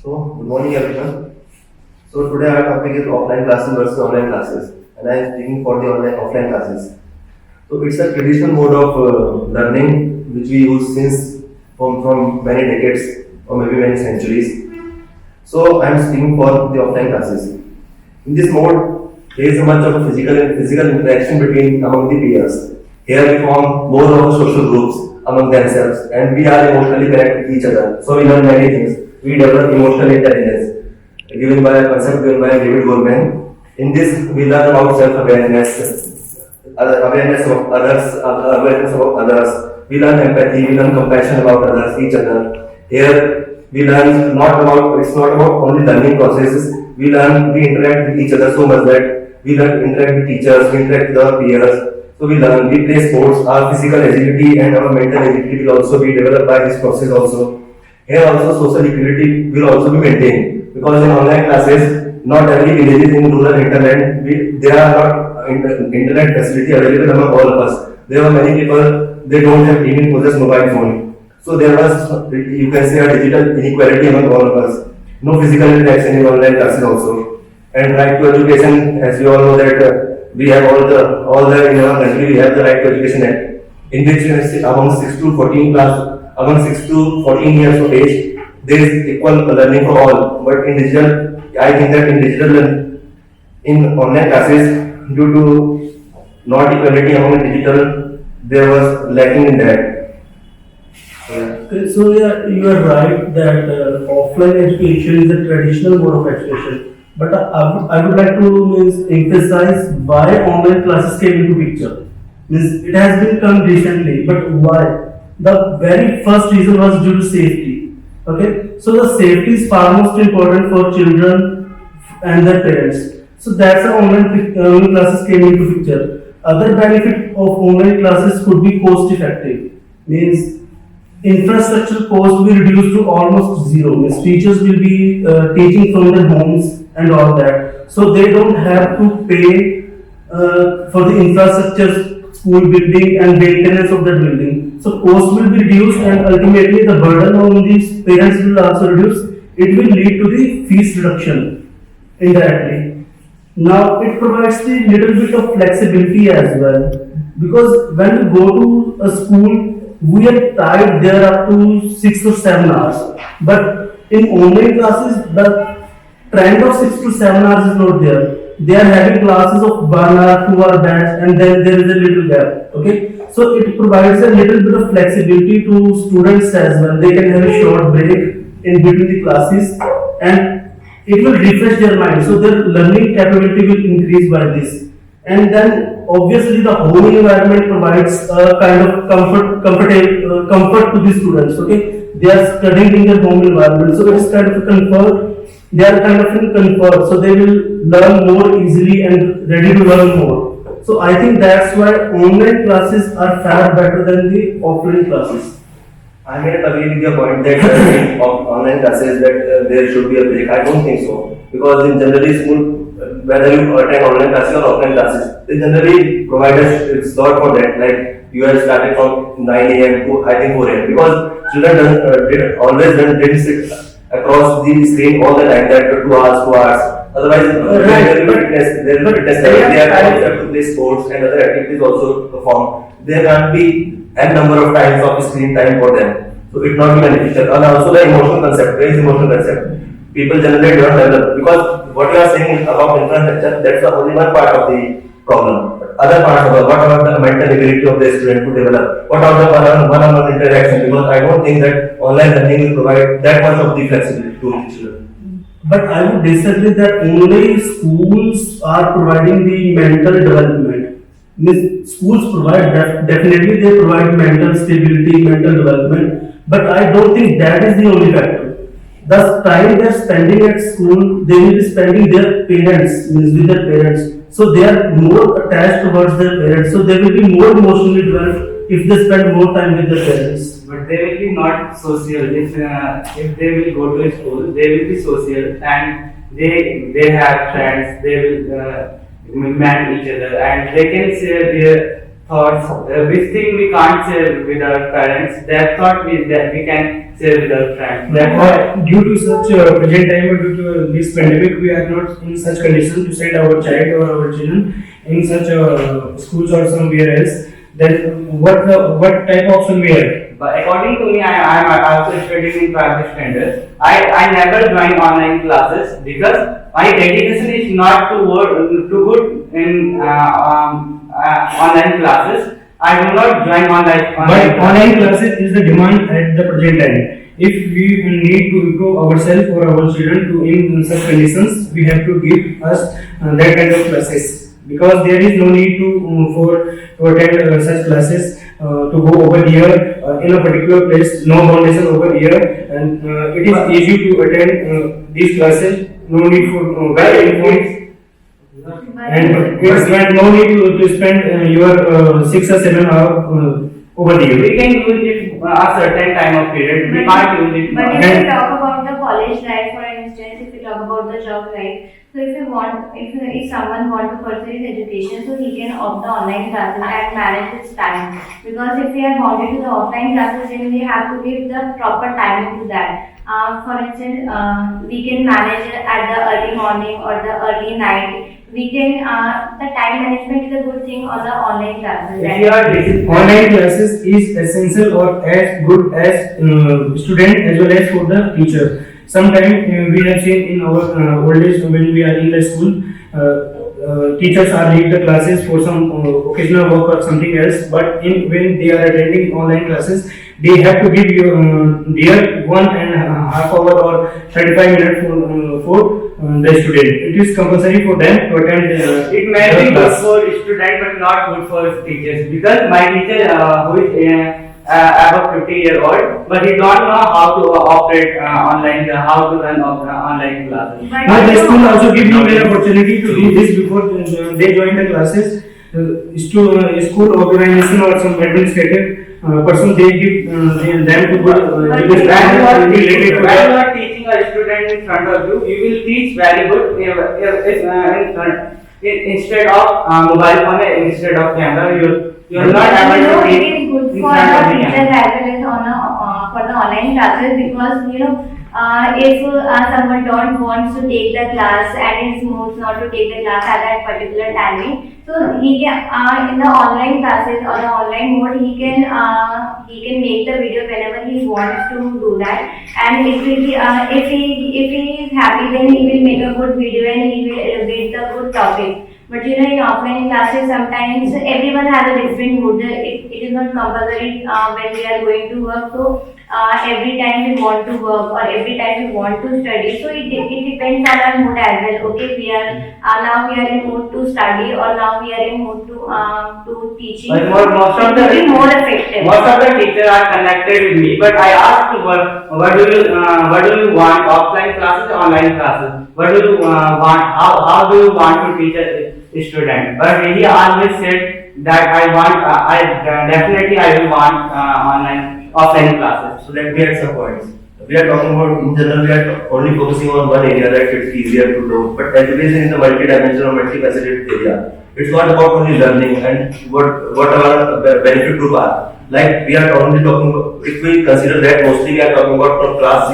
So, good morning everyone. So, today our topic is offline classes versus online classes, and I am speaking for the offline classes. So, it's a traditional mode of learning which we use since from many decades or maybe many centuries. So, I am speaking for the offline classes. In this mode, there is much of a physical interaction between among the peers. Here we form more of a social groups among themselves, and we are emotionally connected with each other. So we learn many things. We develop emotional intelligence, given by a concept given by David Goleman. In this, we learn about self-awareness, awareness of others. We learn empathy. We learn compassion about others, each other. Here, we learn not about. It's not about only learning processes. We interact with each other so much that we interact with teachers, we interact with our peers. So we play sports. Our physical agility and our mental agility will also be developed by this process also. Here also social equality will also be maintained because in online classes, not every village is in rural internet. There are not internet facility available among all of us. There are many people they don't have even possess mobile phone. So there was you can say a digital inequality among all of us. No physical interaction in online classes also. And right to education, as you all know that we have all the in our country we have the Right to Education Act, in which among 6 to 14 years of age, there is equal learning for all. But in digital, I think that in online classes, due to not equality among digital, there was lacking in that. Yeah. Okay, so yeah, you are right that offline education is a traditional mode of education. But I would like to emphasize why online classes came into picture. It has been come recently, but why? The very first reason was due to safety. Okay, so the safety is far most important for children and their parents. So that's how online classes came into picture. Other benefit of online classes could be cost effective. Means infrastructure cost will be reduced to almost zero. Means teachers will be teaching from their homes and all that. So they don't have to pay for the infrastructure, school building and maintenance of that building. So cost will be reduced and ultimately the burden on these parents will also reduce. It will lead to the fees reduction indirectly. Now it provides the little bit of flexibility as well because when we go to a school we are tied there up to 6 to 7 hours. But in online classes the trend of 6 to 7 hours is not there. They are having classes of 1 hour, 2 hour batch, and then there is a little gap. Okay, so it provides a little bit of flexibility to students as well. They can have a short break in between the classes, and it will refresh their mind. So their learning capability will increase by this. And then obviously the home environment provides a kind of comfort to the students. Okay, they are studying in their home environment, so it is kind of a comfort. They are kind of in comfort, so they will learn more easily and ready to learn more. So I think that's why online classes are far better than the offline classes. I may not agree with your point that of online classes that there should be a break. I don't think so because in generally school, whether you attend online classes or offline classes, they generally provide a slot for that. Like you have started from 9 a.m. to I think 4 a.m. because children didn't sit across the screen all the time, that 2 hours, 2 hours. Otherwise, there will be fitness, they have to play sports and other activities also perform. There can't be n number of times of screen time for them. So it not be beneficial. And also the emotional concept, there is emotional concept. People generally don't develop because what you are saying about infrastructure, that's the only one part of the problem. Other parts of what about the mental ability of the student to develop? What about the one-on-one interaction? Because I don't think that online learning will provide that much of the flexibility to the children. But I would disagree that only schools are providing the mental development. Schools provide definitely they provide mental stability, mental development, but I don't think that is the only factor. The time they are spending at school, they will be spending their parents, means with their parents. So they are more attached towards their parents. So they will be more emotionally developed if they spend more time with their parents. But they will be not social. If they will go to a school, they will be social and they have friends. They will met each other and they can share their thoughts, which thing we can't share with our parents, that thought that we can share with our friends. That what Due to such present time or due to this pandemic, we are not in such condition to send our child or our children in such schools or somewhere else. Then what type of option we have? But according to me, I am also studying in private standard. I never join online classes because my dedication is not to work too good in online classes. I do not join online. But online classes is the demand at the present time. If we need to improve ourselves or our children to in such conditions, we have to give us that kind of classes. Because there is no need to attend such classes to go over here in a particular place, no foundation over here, and it is easy to attend these classes. No need for guiding points. And it's no need to spend your 6 or 7 hours over there. We can use it a certain time of period. We can't use it. But if we talk about the college life, for instance, if we talk about the job life, so if someone want to pursue his education, so he can opt the online classes and manage his time. Because if we are bounded to the offline classes, then we have to give the proper timing to that. For instance, we can manage it at the early morning or the early night. We can the time management is a good thing on the online classes. If you are busy, Online classes is essential or as good as student as well as for the teacher. Sometimes we have seen in our old days when we are in the school, teachers are leave the classes for some occasional work or something else. But when they are attending online classes, they have to give you their 1.5 hour or 35 minutes for the student. It is compulsory for them to attend. it may be the good class. for student but not good for teachers because my teacher who is about 50-year-old but he don't know how to operate online, how to run online classes. But Now the you school know- also give you the opportunity to do this before they join the classes. School organization or some administrative person they give them to go But this When you are related to when you that. are teaching a student in front of you, you will teach very good instead of mobile phone, instead of camera. You are not But you able know, to it teach is good in for front of the the teachers camera. as well as for the online classes because if someone don't wants to take the class and is moves not to take the class at that particular timing, so he can in the online classes or the online mode he can make the video whenever he wants to do that, and it will be if he is happy then he will make a good video and he will elevate the good topic. But in offline classes, sometimes everyone has a different mood. It is not compulsory when we are going to work. So every time we want to work or every time we want to study. So it depends on our mood as well. Okay, we are now we are in mood to study or now we are in mood to teaching. But most of It will be the more effective. most of the teachers are connected with me, but I asked what do you want, offline classes or online classes? What do you want? How do you want to teach a student? But he always said that I will want offline classes. So let me add some points. We are talking about, in general, we are only focusing on one area that it's easier to do. But education is a multi-dimensional, multifaceted area. It's not about only learning and what our benefit group are. Like we are only talking about, if we consider that mostly we are talking about from class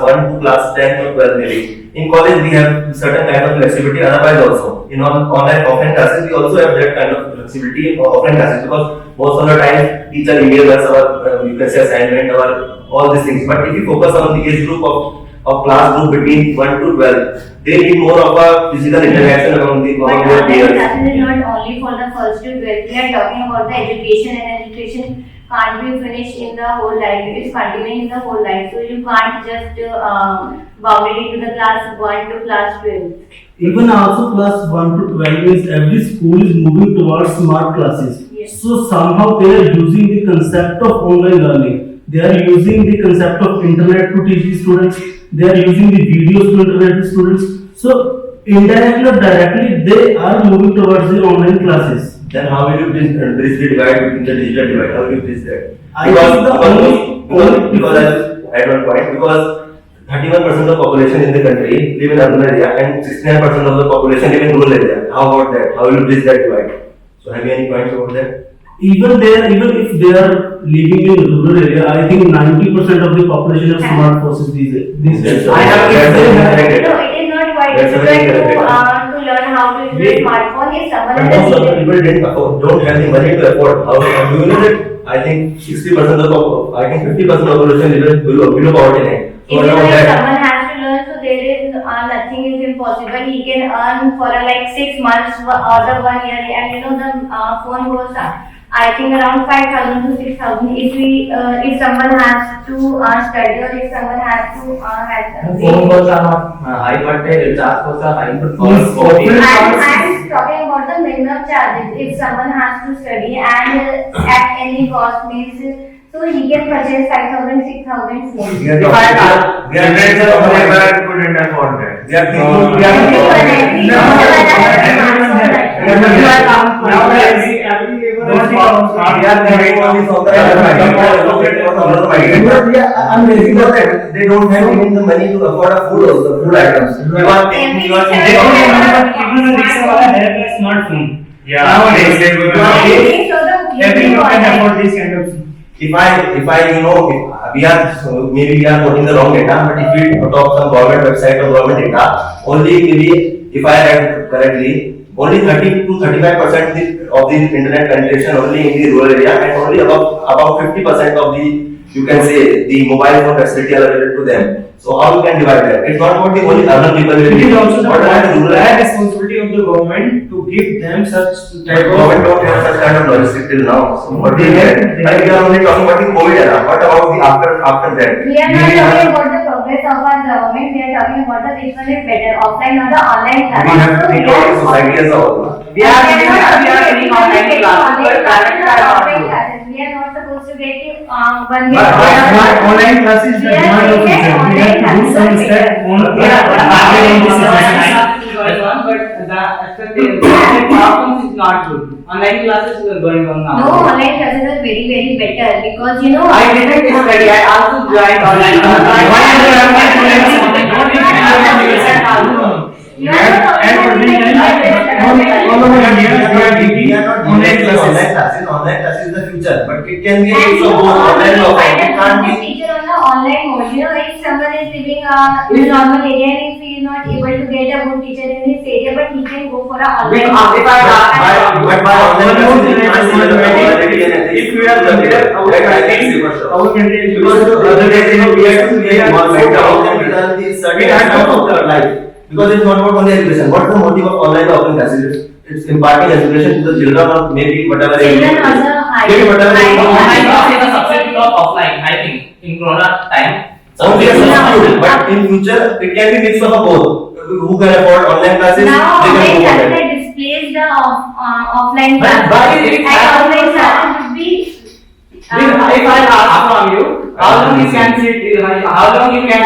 1 to class 10 or 12 maybe. In college we have certain kind of flexibility otherwise also. In online offline classes we also have that kind of flexibility in offline classes because most of the time teacher emails us our you can say assignment or all these things. But if you focus on the age group of class group between 1 to 12, they need more of a physical interaction among But their online peers. classes is not only for the first to 12th. We are talking about the education, and education can't be finished in the whole life. It is continuing in the whole life. So you can't just bound it into the class 1 to class 12. Even also class 1 to 12 means every school is moving towards smart classes. Yes. So somehow they are using the concept of online learning. They are using the concept of internet to teach the students. They are using the videos to internet the students. So indirectly or directly they are moving towards the online classes. Then how will you bridge the divide between the digital divide? How will you bridge that? I think the Because I had one point because 31% of the population in the country live in urban area and 69% of the population live in rural area. How about that? How will you bridge that divide? So have you any points about that? even if they are living in rural area, I think 90% of the population have smartphones these days. I have No, it is not quite That's a very difficult correct to learn how to use a smartphone if someone But has most of the a people don't have the money to afford. How do you know that? I think 60% of I think 50% of population live below poverty line. So Even around if that. someone has to learn, so there is nothing is impossible. He can earn for like 6 months or the 1 year, and the phone goes I think around 5,000 to 6,000. If someone has to study or if someone has to Phone calls are not high, but recharge costs are high. But Yes, offline- I'm talking about the minimum charges. If someone has to study and at any cost means, so he can purchase 5,000, 6,000 phones. We are If I talking- we are children talking are about- never couldn't afford that. We are thinking- Everyone, we are- everyone has a smartphone right now. Nowadays, We are every thinking on this I'm raising that they don't have even the money to afford a food also, food items. You are thinking, you are They thinking. don't even the rickshaw wala have a smartphone. Yeah. Nowadays, They will- everyone can afford this kind of thing. If we are maybe we are putting the wrong data, but if we talk some government website or government data, only maybe if I read correctly, only 30 to 35% of the internet penetration only in the rural area, and only about 50% of the, you can say, the mobile phone facility are available to them. So how you can divide that? It's not about the only urban people. It is also the What about the rural? responsibility of the government to give them such But type of government don't have such kind of logistics till now. So what They we have- have, and we are only talking about the COVID era. What about the after that? We are not talking about the progress of our government. We are talking about the which one is better, offline or the online class. We have to think about the society as a whole. We are taking online classes, but private are not good. We are not supposed to get one But online classes is the We are demand of taking future. We have to do online some classes. step on But platforms is not good. Online classes are going on now. No, online classes are very, very better because I didn't study. I also joined online classes. Why you have not online classes? You are not And for online this classes. all over India, we are taking We are not online online classes. classes. Online classes is the future, but it can be And also you both online and offline. It find can't a be. teacher on the online mode. If someone is living in a normal area and if he is not able to get a good teacher in his area, but he can go for a online. If I But by online classes, you can't see the quality and everything. If we are compared our That I can country, say for sure. our country is Because the other days, we have to we are more so better down. than we done the study We have aspect to- of our life. Because it's not about only education. What is the motive of online or offline classes? It's imparting education to the children or maybe whatever. Children also Maybe whatever. Online class is a substitute of offline, I think, in Corona time. Only a substitute, but in future it can be mix of both. Who can afford online classes? Now They online can go for classes that. displays the offline But classes. it And happens offline to- classes would be If I ask from you, how long you can sit, how long you can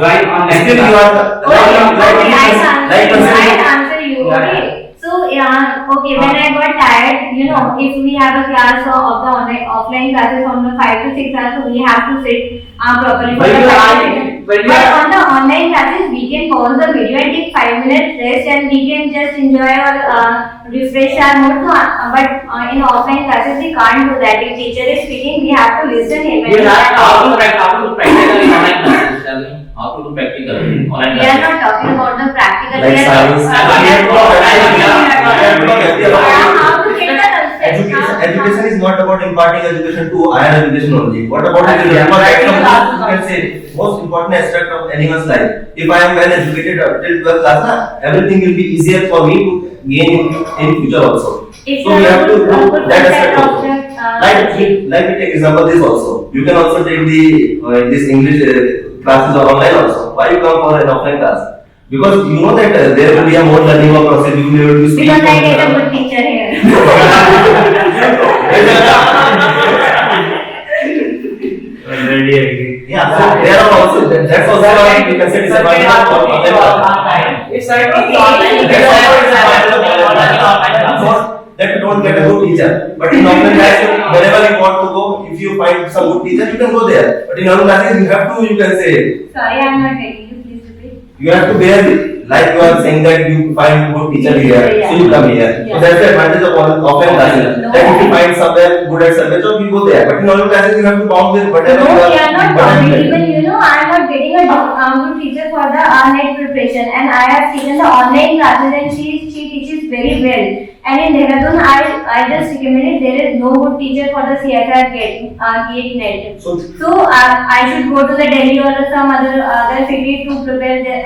join online Still you class? are Okay, like I'll answer you. Yeah. Okay. So okay, when I got tired, if we have a class of the offline classes from the 5 to 6 hours, so we have to sit properly. for But the you 5 are- to 6 but you But are- on the online classes, we can pause the video and take 5 minutes rest, and we can just enjoy or refresh our mood. So, but in offline classes, we can't do that. If teacher is speaking, we have to listen him. You have how to do practical in online classes. Tell me how to do practical in online We are classes. not talking about the practical. Like we are science. how to get the concept. Education is not about imparting education to higher education only. What about it? Yeah. You can say most important aspect of anyone's life. If I am well educated till 12th class, everything will be easier for me to gain in future also. It's So we have to a do good that concept aspect of also. the Like we take example this also. You can also take the this English classes or online also. Why you come for an offline class? Because you know that there will be a more learning of process. You will be able to speak. because I get a good teacher here. Already agree. Yeah, so there are also that's also you can say disadvantage of online class. It's like Online That's classes also are disadvantage of online classes. that you don't get a good teacher. But in offline classes, whenever you want to go, if you find some good teacher, you can go there. But in online classes, you have to, you can say, Sorry, I'm not getting you. Please repeat. You have to bear it. Like you are saying that you find good teacher here, Yeah. so you come here. Yeah. So that's the advantage of offline classes. No. That if you find somewhere good at subject, so you go there. But in online classes, you have to bound with whatever No, you are. we are not whatever bounded. you Even I am not getting a good teacher for the net preparation, and I have taken the online classes, and she teaches very well. And in Dehradun, I just recommended there is no good teacher for the CSR GATE net. So I should go to the Delhi or some other city to prepare then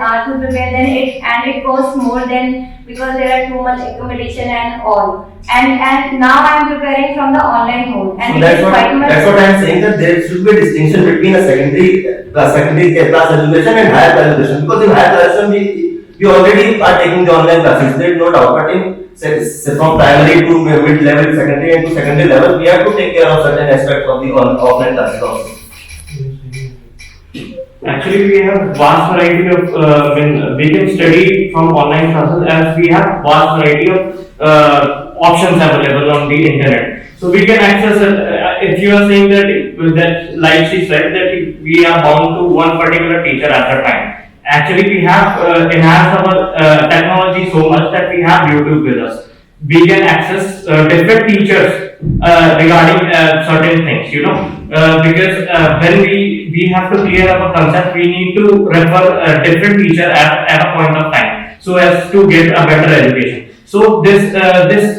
it costs more than, because there are too much accommodation and all. And now I am preparing from the online mode, and So it that's is quite much. what I am saying, that there should be a distinction between a secondary class education and higher class education, because in higher class education we already are taking the online classes, there is no doubt. But in say from primary to mid level, secondary and to secondary level, we have to take care of certain aspects of the offline classes also. Actually, we have vast variety of when we can study from online classes, as we have vast variety of options available on the internet. So we can access if you are saying that like she said that we are bound to one particular teacher at a time. Actually, we have enhanced our technology so much that we have YouTube with us. We can access different teachers regarding certain things, because when we have to clear our concept, we need to refer a different teacher at a point of time, so as to get a better education. So this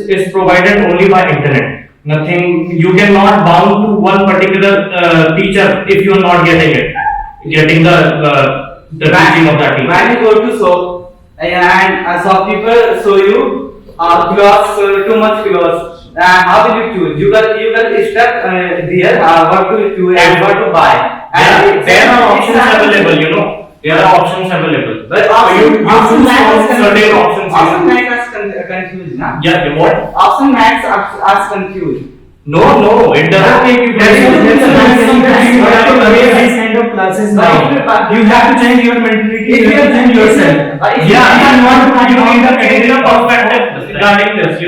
is provided only by internet. Nothing, you cannot bound to one particular teacher if you are not getting the teaching of that teacher. When you go to shop and shopkeeper show you clothes, too much clothes, how will you choose? You got stuck there. What to choose and what to buy? And There are options available, There are options available. But you option choose max from certain options. Option max is confused, na? Yeah, what? Option max are confused. No, it doesn't make you That's a maximum that you have to learn these kind of classes now. But- You have to change your mentality, you have to change yourself. But- Yeah, you need to to get a perspective regarding this,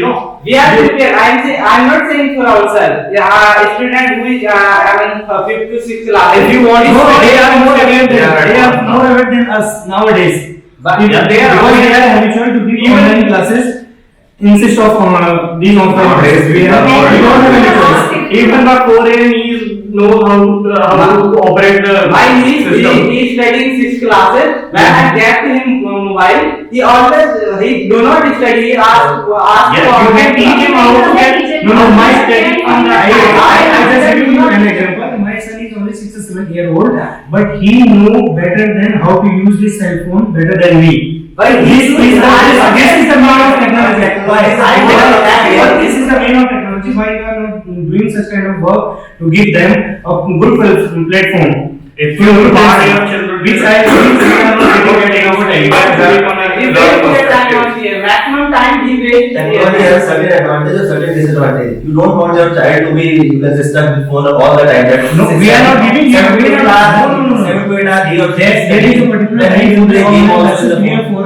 We are prepared. I'm not saying for ourselves. Yeah, student who is 5th to 6th class. If you want, No, they are more aware than Yeah, they are more aware than us nowadays. But Yeah, they are Because aware. they are habitual to give online classes, insist of these offline classes. We don't have any choice. Even the 4 ANEs know how to operate the my niece, system. he is studying 6th classes. When I get him mobile, he do not study. He ask Yeah, for you can teach him how to get. No, my study from the I just give you an example. My son is only 6 or 7 years old, but he know better than how to use this cell phone better than me. But This is the mean of technology. Why? This is the mean of technology. Why you are not doing such kind of work to give them a good platform? If you want your children, Which I are not getting over He wastes time on here. Maximum time he wastes Technology here. has certain advantages, certain disadvantages. You don't want your child to be, you can just stuck with phone all the time. No, we are not giving you. 7 to 8 hours, No. 7 to 8 hours, he or she is There is a studying. particular Then he will play game also in the phone. for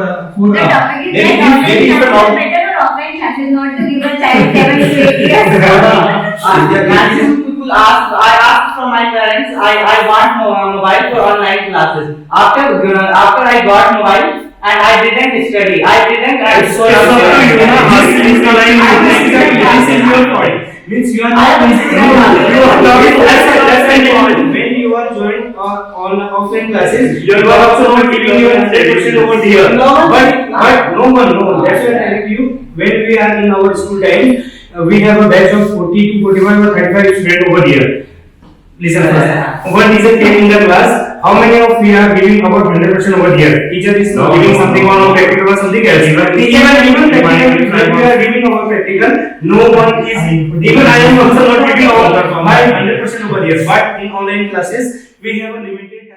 The topic is Maybe that if you online not- classes are better or offline classes, not to give a child 7 to 8 years. Maximum people ask. I asked from my parents. I want mobile for online classes. After I got mobile and I didn't study. I didn't. It's up to you, This is your point. Means you are not. When you are joined on offline classes, you are also not giving your attention over here. But no one, no. That's why I tell you, when we are in our school time, we have a batch of 40 to 41 or 35 students over here. Listen first. One teacher came in the class. How many of we are giving about 100% over here? Teacher is not giving something on practical or something else. Even practical, when we are giving our practical, no one is. Even I am also not giving my 100% over here. But in online classes, we have a limited.